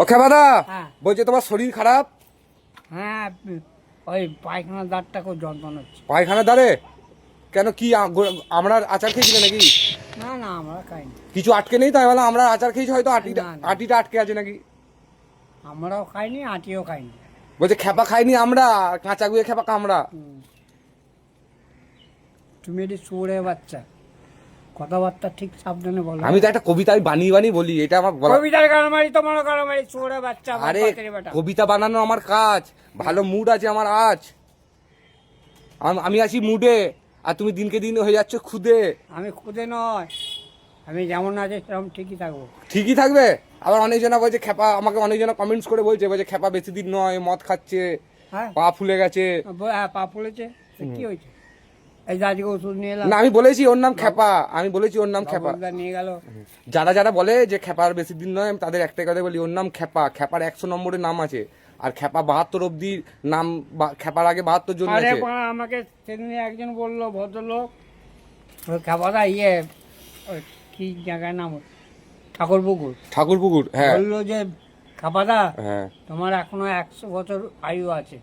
ও খেপাদা, হ্যাঁ বলছে তোমার শরীর খারাপ। হ্যাঁ ওই পায়খানার দাঁতটা খুব যন্ত্রণা হচ্ছে। পায়খানা দাঁড়ে কেন? কি আমরা আচার খেয়েছিলে নাকি? না না আমরা খাইনি। কিছু আটকে নেই তাই বলে আমরা আচার খেয়েছি, হয়তো আটিটা না, না। আটিটা আটকে আছে নাকি? আমরাও খাইনি, আটিও খাইনি। বলছে খেপা খাইনি আমরা, কাঁচা গুয়ে খেপা কামড়া। তুমি এটি শুয়োরে বাচ্চা, কথাবার্তা ঠিক সাবধানে বলো। আমি তো একটা কবিতা আমি বানিয়ে বানিয়ে বলি, এটা আমার বলা। কবিতার গালামারি তোমারও গালামারি, শুয়োরে বাচ্চা আরে বাচ্চারে বেটা। কবিতা বানানো আমার কাজ, ভালো মুড আছে আমার আজ, আমি আছি মুডে, আর তুমি দিনকে দিন হয়ে যাচ্ছ খুদে। আমি খুদে নয়, আমি যেমন আছে সেরকম ঠিকই থাকবো। ঠিকই থাকবে। আবার অনেকজনা বলছে খেপা, আমাকে অনেকজনা কমেন্টস করে বলছে খেপা বেশি দিন নয়, মদ খাচ্ছে, হ্যাঁ পা ফুলে গেছে। হ্যাঁ পা ফুলেছে, তো কি হয়েছে? এই যে আজকে ওষুধ নিয়ে এলাম, না আমি বলেছি ওর নাম খেপা, আমি বলেছি ওর নাম খেপা। বাবুলদা নিয়ে গেল। যারা যারা বলে যে খেপার বেশি দিন নয়, আমি তাদের একটাই কথা বলি, ওর নাম খেপা। খেপার 100 নম্বরের নাম আছে, আর খেপা 72 অব্দি নাম, খেপার আগে 72 জন আরে আছে। বাবা, আমাকে সেদিন একজন বললো, ভদ্রলোক, ওই খাবারটা ওই কি জায়গায় নাম, ঠাকুরপুকুর। ঠাকুরপুকুর, হ্যাঁ বললো যে খাবারটা হ্যাঁ। তোমার এখনো 100 বছর আয়ু আছে।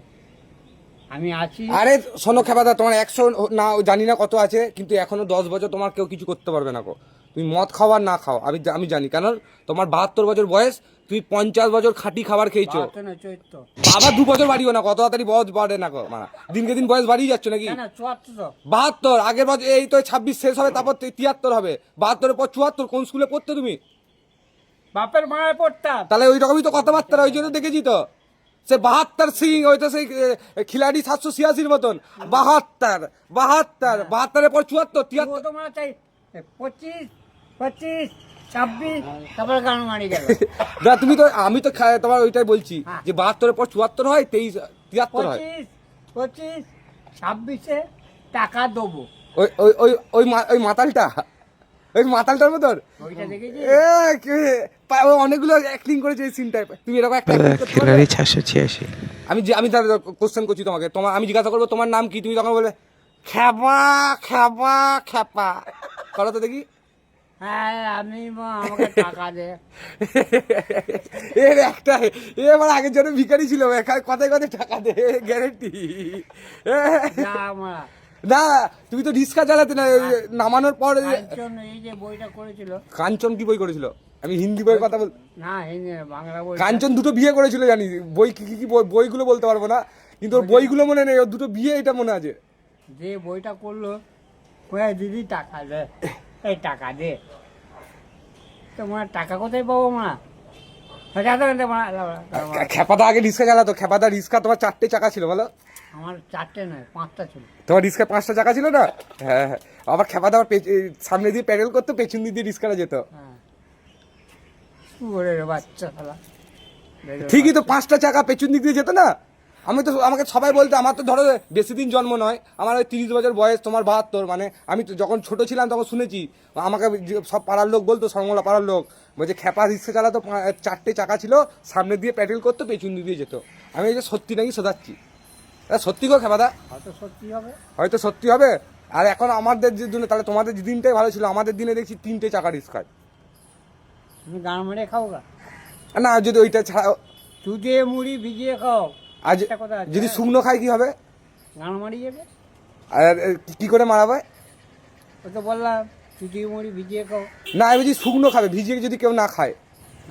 আমি আছি। আরে শোনো খেপাদা, তোমার 100 না জানি না কত আছে, কিন্তু এখনো 10 বছর তোমার কেউ কিছু করতে পারবে না। তুমি মদ খাও আর না খাও, আমি জানি, কারণ তোমার 72 বছর বয়স, তুমি 50 বছর খাঁটি খাবার খেয়েছো। চৈত্র বাবা 2 বছর বাড়িও না, কত তাড়াতাড়ি বয়স বাড়ে না মারা, দিনকে দিন বয়স বাড়িয়ে যাচ্ছে নাকি? 72, আগের বছর এই তো 26 শেষ হবে, তারপর 73 হবে, 72-এর পর 74। কোন স্কুলে পড়তে তুমি? বাপের মায়ের পড়তাম। তাহলে ওই রকমই তো কথাবার্তা, ওই জন্য দেখেছি তো, সে 72 সিং, ওই তো সেই খিলাড়ি 786-র মতন। 72-এর পর 74, 73। তোমার চাই 25, 25, 26, তারপরে গান মারি গেল। না তুমি তো, আমি তো তোমার ওইটাই বলছি যে 72-এর পর 74 হয়, 23, 73 হয়। 25, 26-এ টাকা দেবো। ওই ওই ওই ওই ওই মাতালটা, ওই মাতালটার মতন। ওইটা দেখেছি। ও অনেকগুলো অ্যাক্টিং করেছে এই সিনটায়, তুমি এরকম একটা acting করতে পারবে? খিলাড়ি 686। আমি তার কোশ্চেন করছি তোমাকে, আমি জিজ্ঞাসা করবো তোমার নাম কি, তুমি তখন বলবে খেপা খেপা খেপা। করো তো দেখি। হ্যাঁ আমাকে টাকা দে। এর একটা এবার আগের জন্য ভিখারি ছিল, কথায় কথায় টাকা দে, গ্যারেন্টি। যা আমরা না তুমি তো রিক্সা চালাতে না, নামানোর পর। এই যে বইটা করেছিল, কাঞ্চন কি বই করেছিল? আমি হিন্দি বইয়ের কথা বল। না হিন্দি না, বাংলা বই। কাঞ্চন 2টো বিয়ে করেছিল জানি, বই কি কি বইগুলো বলতে পারবো না, কিন্তু ওর বইগুলো মনে নেই, ওর 2টো বিয়ে এটা মনে আছে। যে বইটা করলো, কয়ে দিদি টাকা দে, এই টাকা দে। তোমার টাকা কোথায় পাবো মা? খেপাদা আগে রিক্সা চালাতো, খেপাদা রিক্সা তোমার 4টে চাকা ছিল বলো? আমার 4টে নয়, 5টা ছিল। তোমার রিক্সা 5টা চাকা ছিল না? হ্যাঁ হ্যাঁ। আবার খেপাদা আবার সামনে দিয়ে প্যাডেল করতো, পেছন দিয়ে রিক্সাটা যেত। হ্যাঁ শুয়োরের বাচ্চা শালা। ঠিকই তো, 5টা চাকা পেছন দিক দিয়ে যেত না? আমাকে সবাই বলতো, আমার তো ধরো বেশি দিন জন্ম নয়, আমার ওই 30 বছর বয়স, তোমার 72, মানে আমি তো যখন ছোট ছিলাম তখন শুনেছি, আমাকে সব পাড়ার লোক বলতো, সরমলা পাড়ার লোক বলছে খেপা রিক্সা চালাতো, 4টে চাকা ছিল, সামনে দিয়ে প্যাডেল করতো, পেছন দিয়ে যেত। আমি এই যে সত্যি নাকি শোধাচ্ছি, সত্যি গো খেপাদা, হয়তো সত্যি হবে। হয়তো সত্যি হবে। আর এখন আমাদের যে দিনে, তাহলে তোমাদের দিনটাই ভালো ছিল, আমাদের দিনে দেখছি 3টে চাকা রিক্সায়। তুমি গান মেরে খাও গা না যদি ওইটা ছাড়া, চুদিয়ে মুড়ি ভিজিয়ে খাও। আজ একটা কথা আছে, যদি শুকনো খাই কি হবে? গান মারি যাবে। আর কি করে মারাবে? ও তো বললাম চুদিয়ে মুড়ি ভিজিয়ে খাও। না আমি বলছি শুকনো খাবে, ভিজিয়ে যদি কেউ না খায়।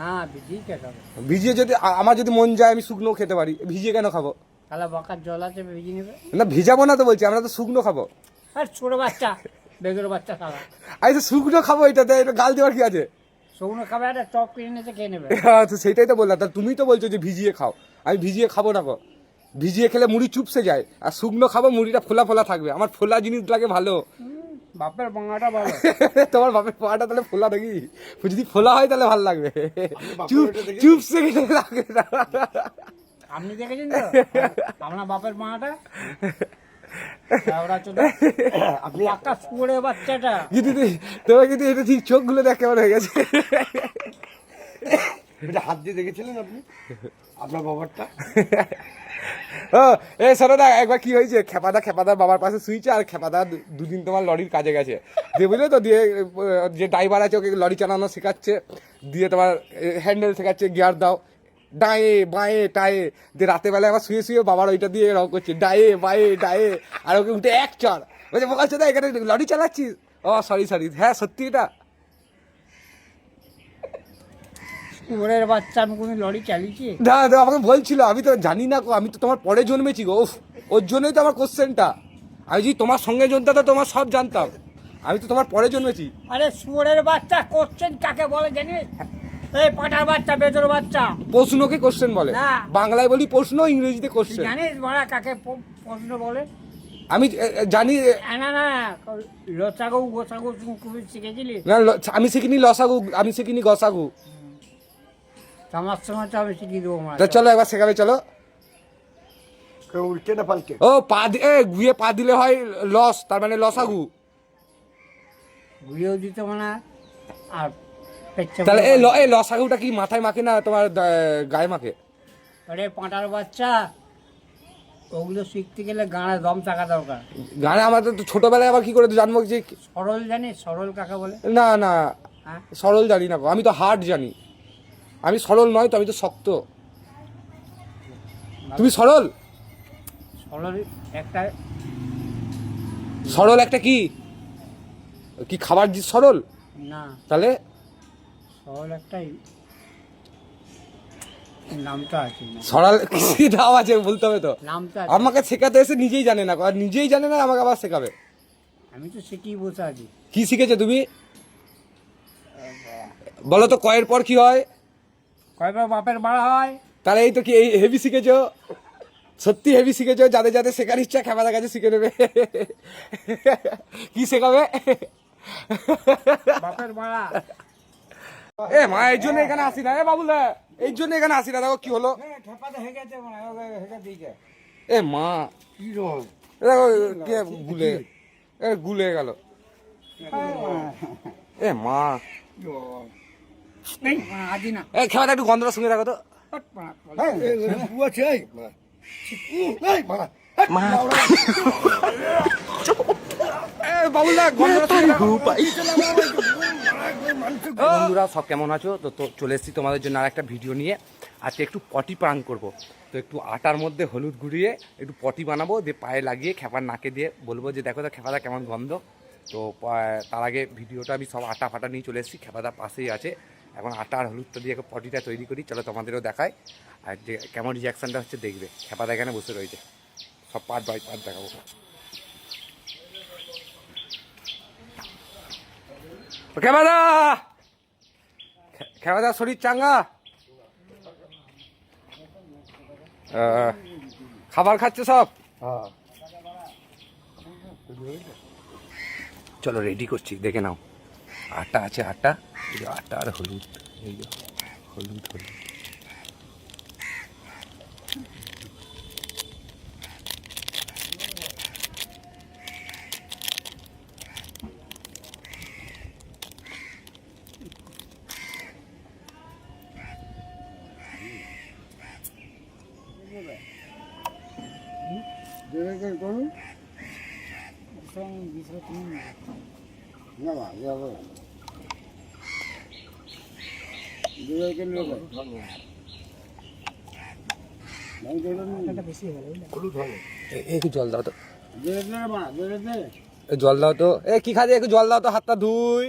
না ভিজিয়ে খেতে হবে। ভিজিয়ে যদি আমার যদি মন যায় আমি শুকনো খেতে পারি, ভিজিয়ে কেন খাবো? তাহলে বকার জল আছে, ভিজিয়ে নেবে। না ভিজাবো না তো বলছি, আমরা তো শুকনো খাবো। আর ছোট বাচ্চা, বেগের বাচ্চা খাওয়া। আমি তো শুকনো খাবো, এটাতে এটা গাল দেওয়ার কি আছে? শুকনো খাবে, একটা চপ কিনে নিয়েছে, খেয়ে নেবে। তো সেটাই তো বললাম, তুমি তো বলছো যে ভিজিয়ে খাও, আমি ভিজিয়ে খাবো না গো। ভিজিয়ে খেলে মুড়ি চুপসে যায়, আর শুকনো খাবো মুড়িটা ফোলা ফোলা থাকবে, আমার ফোলা জিনিস লাগে ভালো। বাপের বাংলাটা ভালো। তোমার বাপের পাটা তাহলে ফোলা নাকি? যদি ফোলা হয় তাহলে ভালো লাগবে, চুপসে গেলে লাগে না। আপনি দেখেছেন তো আপনার বাপের মাটা? আপনি একটা শুয়োরের বাচ্চাটা। তোমার কিন্তু এটা ঠিক চোখগুলো দেখ কেমন হয়ে গেছে। এটা হাত দিয়ে দেখেছিলেন আপনি আপনার বাবারটা? ও এ শোনো না, একবার কি হয়েছে, খেপাদার বাবার পাশে শুয়েছে, আর খেপাদা দুদিন তোমার লরির কাজে গেছে, দিয়ে বুঝলে তো, দিয়ে যে ড্রাইভার আছে ওকে লরি চালানো শেখাচ্ছে, দিয়ে তোমার হ্যান্ডেল শেখাচ্ছে, গিয়ার দাও, ডায়ে বাঁয়ে টায়ে দিয়ে রাতে বেলায় আবার শুয়ে শুয়ে বাবার ওইটা দিয়ে রং করছে ডায়ে বাঁয়ে ডায়ে, আর ওকে উঠে এক চড় বলছে বোকা চোদা এখানে লরি চালাচ্ছিস। ও সরি সরি, হ্যাঁ সত্যি এটা। ওরের বাচ্চা আমি কোনো লরি চালিয়েছি? না আমাকে বলছিল, আমি তো জানি না গো, আমি তো তোমার পরে জন্মেছি গো। উফ, ওর জন্যই তো আমার কোশ্চেনটা। আমি যদি তোমার সঙ্গে জমতাম তো তোমার সব জানতাম, আমি তো তোমার পরে জন্মেছি। আরে শুয়োরের বাচ্চা কোশ্চেন কাকে বলে জানিস? এই পাটার বাচ্চা, বেজোর বাচ্চা। প্রশ্নকে কোশ্চেন বলে, না। বাংলায় বলি প্রশ্ন, ইংরেজিতে তুই কোশ্চেন। জানিস বড়া কাকে প্রশ্ন বলে? আমি জানি। না না, লসাগু গোসাগু তুমি শিখেছিলি? না আমি শিখিনি লসাগু, আমি শিখিনি গসাগু। আমার সময় তো আমি শিখিয়ে দেবো মা। তা চলো একবার শেখাবে, চলো। কেউ উল্টে না পাল্টে? ও পা গুয়ে পা দিলে হয় লস, তার মানে লসাগু। ঘুরিয়েও দিতে মানে, আর পেচ্ছে তাহলে এই লসাগুটা কি মাথায় মাখে না তোমার গায়ে মাখে? আরে পাঁটার বাচ্চা, ওগুলো শিখতে গেলে গাঁড়ে দম থাকা দরকার। গানে আমাদের তো ছোটবেলায় আবার কি করে তো জানবো যে। সরল জানিস সরল কাকে বলে? না না, হ্যাঁ, সরল জানি না গো, আমি তো হার্ড জানি। আমি সরল নয় তো, আমি তো শক্ত। তুমি সরল? সরল একটা সরল একটা কি কি খাবার সরল? না, তাহলে সরল একটাই নামটা আছে না, সরল কি দাও আছে বলতে হবে তো। নামটা আছে। আমাকে শেখাতে এসে নিজেই জানে না, আর নিজেই জানে না আমাকে আবার শেখাবে। আমি তো শিখিয়ে বসে আছি। কি শিখেছো তুমি বলো তো? কয়ের পর কি হয়? কয়বার বাপের বাড়া হয়? তাহলে এই তো কি এই হেভি শিখেছো, সত্যি হেভি শিখেছো। যাদের যাদের শেখার ইচ্ছা খেপাদার কাছে শিখে নেবে। কি শেখাবে? বাপের বাড়া। এ মা, এই জন্য এখানে আসি না। এ বাবুলা, এই জন্য এখানে আসি না। দেখো কি হলো। খেপাতে হয়ে গেছে মানে, হেঁকে দিয়েছে। এ মা, কি রোগ? দেখো কে গুলে, এ গুলে গেল। এ মা, আজি না। এ খেলাটা একটু গন্ধটা শুনে রাখো তো। বু আছে এই বাবা, এ বাবুলা, গন্ধটা শুনে রাখো। বন্ধুরা সব কেমন আছো? তো চলে এসেছি তোমাদের জন্য আর একটা ভিডিও নিয়ে। আজকে একটু পটি প্রাং করবো। তো একটু আটার মধ্যে হলুদ গুঁড়িয়ে একটু পটি বানাবো, দিয়ে পায়ে লাগিয়ে খেপার নাকে দিয়ে বলবো যে দেখো তো খেপাদা কেমন গন্ধ। তো তার আগে ভিডিওটা আমি সব আটা ফাটা নিয়ে চলে এসেছি, খেপাদা পাশেই আছে। এখন আটা আর হলুদটা দিয়ে পটিটা তৈরি করি, চলো তোমাদেরও দেখায়। আর যে কেমন রিয়াকশানটা হচ্ছে দেখবে। খেপাদা এখানে বসে রয়েছে, সব পার্ট বাই পার্ট দেখাবো। খেপাদা, খেপাদা শরীর চাঙ্গা? খাবার খাচ্ছে সব? হ্যাঁ চলো রেডি করছি, দেখে নাও। আটা আছে, আটা, এই যে আটা আর হলুদ, এই যে হলুদ হলুদ। করুন না বা একটু জল দাও তো, জল দাও তো। এ কি খাবে? একটু জল দাও তো, হাতটা ধুই।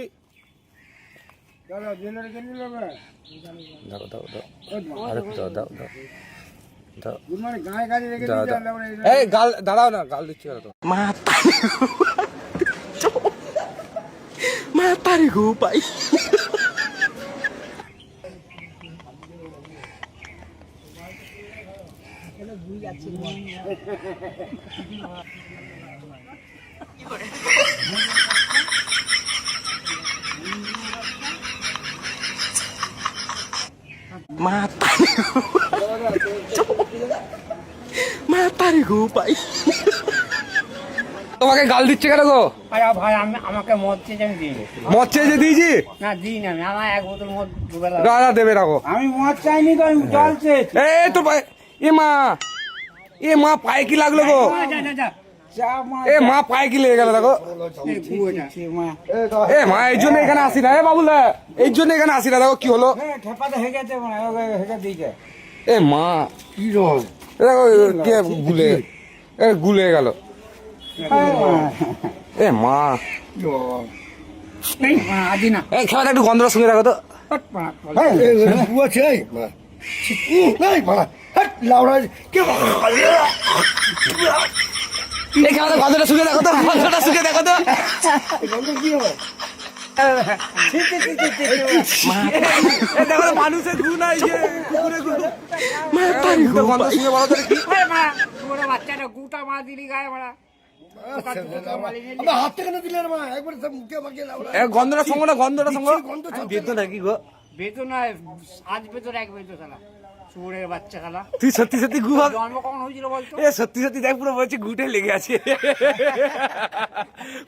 দাও দাও দাও, আর একটু দাও দাও দাও দাও। এই গাল দাঁড়াও না, গাল দিচ্ছি তো। মাতারি গো পাই। মাতারি গো পাই। তোমাকে গাল দিচ্ছে কেন গো? আরে ভাই, আমাকে মদ চেয়ে আমি দিই মদ চেয়ে দিয়েছি? না, দিই না আমি। আমার এক বোতল মদ দুবেলা। দাদা দেবে রাখো। আমি মদ চাইনি তো, আমি জল চেয়েছি। এ তো এ মা, এ মা পায়ে কি লাগলো গো? যা যা যা। এ মা পায়ে কি লেগে গেল দেখো। এ মা, এই জন্য এখানে আসি না। এ বাবুলা, এই জন্য এখানে আসি না। দেখো কি হলো। খেপাতে হয়ে গেছে মানে, হেঁকে দিয়েছে। এ মা কি রং এ দেখো কে গুলে এ গুলে গেল এ মা কি রং এই মা আজি না এই খেলাটা একটু গন্ধটা শুনে রাখো তো হট মা হ্যাঁ বউ আছে এই মারা এই মারা হাট লাউড়া কে এই খেলাটা গন্ধটা শুনে রাখো তো গন্ধটা শুনে দেখো তো গন্ধ কি হয় এ দেখো তো মানুষের গু নাই যে কুকুরের গু গন্ধ শুনে বলো তো কি মা তোরা বাচ্চাটা গুটা মা দিলি গায়ে মারা আমার হাত থেকে না দিলে মা একবার সব মুখে মাখিয়ে লাউড়া এ গন্ধটা সঙ্গ না গন্ধটা সঙ্গ গন্ধ বেতো নাকি গো বেতন আজ বেতন এক বেতন খেলা শুয়োরের বাচ্চা খেলা তুই সত্যি সত্যি গু ভাব জন্ম কখন হয়েছিল বলতো এ সত্যি সত্যি দেখ পুরো বলছে গুটে লেগে আছে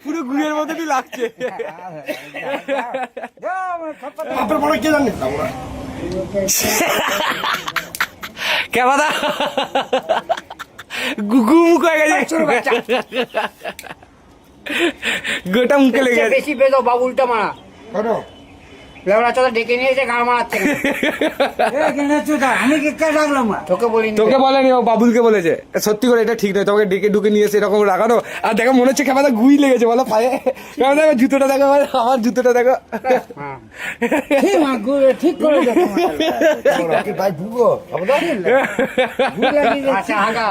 পুরো গুয়ের মতনই লাগছে আপনার বড় কে জানে লাউড়া কেবাদা গুগু মুখ হয়ে গেছে গোটা মুখে লেগে গেছে বেশি বেদো বাবুলটা মারা কেন লেবড়া চোদা ডেকে নিয়ে এসে গান মারাচ্ছে আমি কে ডাকলাম তোকে বলিনি তোকে বলেনি ও বাবুলকে বলেছে সত্যি করে এটা ঠিক নয় তোমাকে ডেকে ডুকে নিয়ে এসে এরকম রাখানো আর দেখো মনে হচ্ছে কেমন গুই লেগেছে বলো পায়ে কেমন দেখো জুতোটা দেখো আমার জুতোটা দেখো ঠিক করে ভাই ভুগো আচ্ছা আগা